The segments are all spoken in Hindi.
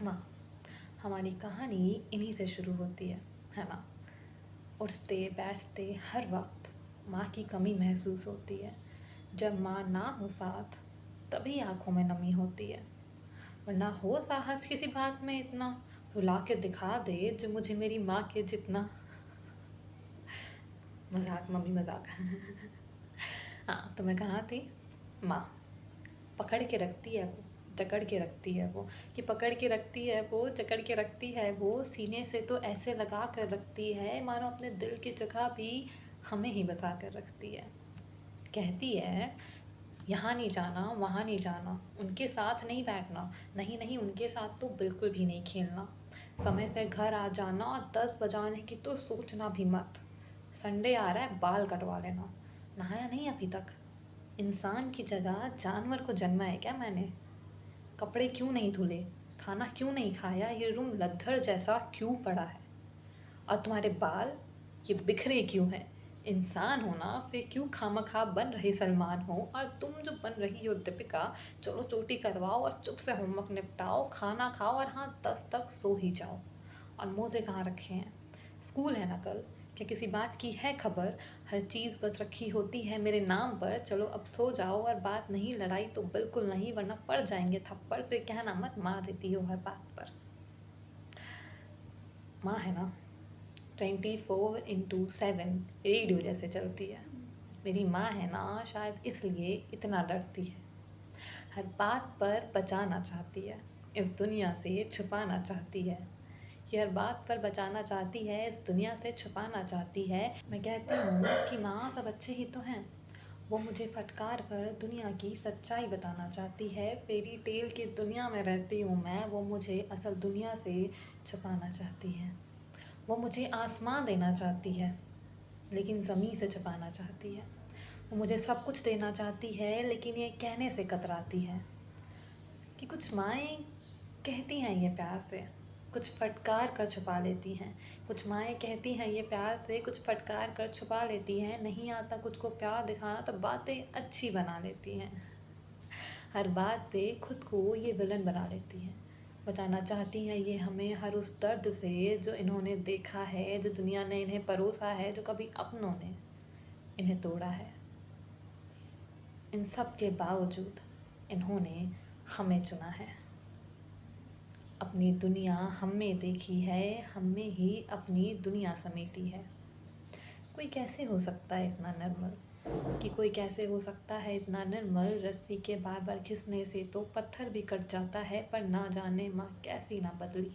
माँ, हमारी कहानी इन्हीं से शुरू होती है ना। उठते बैठते हर वक्त माँ की कमी महसूस होती है। जब माँ ना हो साथ तभी आँखों में नमी होती है। वरना हो साहस किसी बात में इतना, रुला के दिखा दे जो मुझे मेरी माँ के जितना। मजाक मम्मी मजाक। हाँ, तो मैं कहाँ थी। माँ पकड़ के रखती है वो, जकड़ के रखती है वो, कि पकड़ के रखती है वो, जकड़ के रखती है वो, सीने से तो ऐसे लगा कर रखती है मानो अपने दिल की जगह भी हमें ही बसा कर रखती है। कहती है यहाँ नहीं जाना, वहाँ नहीं जाना, उनके साथ नहीं बैठना, नहीं नहीं उनके साथ तो बिल्कुल भी नहीं खेलना, समय से घर आ जाना और 10 बजाने की तो सोचना भी मत, संडे आ रहा है बाल कटवा लेना, नहाया नहीं अभी तक, इंसान की जगह जानवर को जन्मा है क्या मैंने, कपड़े क्यों नहीं धुले, खाना क्यों नहीं खाया, ये रूम लद्दर जैसा क्यों पड़ा है, और तुम्हारे बाल ये बिखरे क्यों हैं, इंसान हो ना फिर क्यों खामखा बन रही सलमान हो, और तुम जो बन रही हो दीपिका, चलो चोटी करवाओ और चुप से होमवर्क निपटाओ, खाना खाओ और हाँ 10 तक सो ही जाओ। और मोज़े कहाँ रखे हैं, स्कूल है ना कल, क्या किसी बात की है खबर, हर चीज़ बस रखी होती है मेरे नाम पर, चलो अब सो जाओ, और बात नहीं लड़ाई तो बिल्कुल नहीं, वरना पड़ जाएंगे थप्पड़, फिर कहना मत मार देती हो हर बात पर। माँ है ना 24/7 रेडियो जैसे चलती है। मेरी माँ है ना शायद इसलिए इतना डरती है, हर बात पर बचाना चाहती है, इस दुनिया से छुपाना चाहती है, ये हर बात पर बचाना चाहती है, इस दुनिया से छुपाना चाहती है। मैं कहती हूँ कि माँ सब अच्छे ही तो हैं, वो मुझे फटकार कर दुनिया की सच्चाई बताना चाहती है, फेरी टेल की दुनिया में रहती हूँ मैं, वो मुझे असल दुनिया से छुपाना चाहती है, वो मुझे आसमां देना चाहती है लेकिन ज़मीन से छुपाना चाहती है, वो मुझे सब कुछ देना चाहती है लेकिन ये कहने से कतराती है, कि कुछ माएँ कहती हैं ये प्यार से, कुछ फटकार कर छुपा लेती हैं, कुछ माएँ कहती हैं ये प्यार से, कुछ फटकार कर छुपा लेती हैं, नहीं आता कुछ को प्यार दिखाना तो बातें अच्छी बना लेती हैं, हर बात पे खुद को ये विलन बना लेती हैं, बताना चाहती हैं ये हमें हर उस दर्द से जो इन्होंने देखा है, जो दुनिया ने इन्हें परोसा है, जो कभी अपनों ने इन्हें तोड़ा है। इन सब के बावजूद इन्होंने हमें चुना है, अपनी दुनिया हम में देखी है, हम में ही अपनी दुनिया समेटी है। कोई कैसे हो सकता है इतना निर्मल, कि कोई कैसे हो सकता है इतना निर्मल, रस्सी के बार बार घिसने से तो पत्थर भी कट जाता है, पर ना जाने माँ कैसी ना बदली,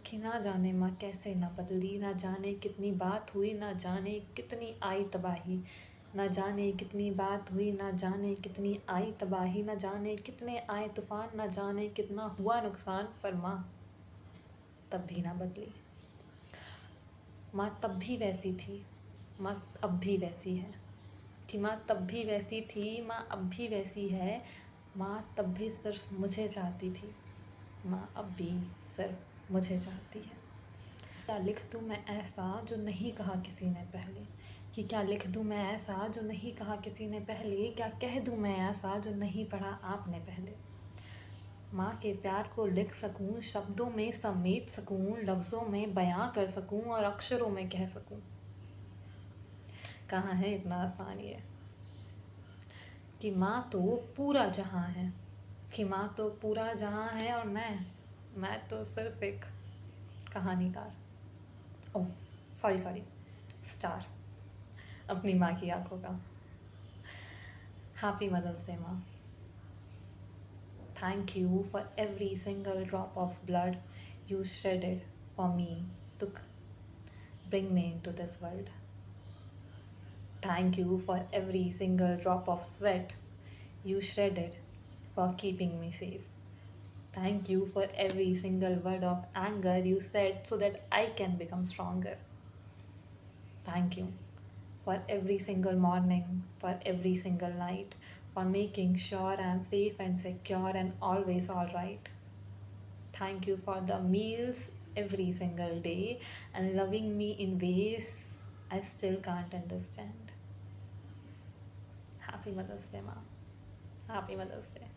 कि ना जाने माँ कैसे ना बदली, ना जाने कितनी बात हुई, ना जाने कितनी आई तबाही, ना जाने कितनी बात हुई, ना जाने कितनी आई तबाही, ना जाने कितने आए तूफान, ना जाने कितना हुआ नुकसान, पर माँ तब भी ना बदली। माँ तब भी वैसी थी, माँ अब भी वैसी है, कि माँ तब भी वैसी थी, माँ अब भी वैसी है, माँ तब भी सिर्फ मुझे चाहती थी, माँ अब भी सिर्फ मुझे चाहती है। क्या लिख दूँ मैं ऐसा जो नहीं कहा किसी ने पहले, कि क्या लिख दूँ मैं ऐसा जो नहीं कहा किसी ने पहले, क्या कह दूँ मैं ऐसा जो नहीं पढ़ा आपने पहले, माँ के प्यार को लिख सकूँ, शब्दों में समेट सकूँ, लफ्ज़ों में बयां कर सकूँ और अक्षरों में कह सकूँ। कहाँ है इतना आसान ये, कि माँ तो पूरा जहाँ है, कि माँ तो पूरा जहाँ है और मैं तो सिर्फ एक कहानीकार, ओह सॉरी सॉरी, स्टार अपनी माँ की आंखों का। हैप्पी मदर्स डे माँ। Thank you for every single drop of blood you shedded for me to bring me into this world. Thank you for every single drop of sweat you shredded for keeping me safe. Thank you for every single word of anger you said so that I can become stronger. Thank you for every single morning, for every single night, for making sure I'm safe and secure and always alright. Thank you for the meals every single day and loving me in ways I still can't understand. Happy Mother's Day, Mom. Happy Mother's Day.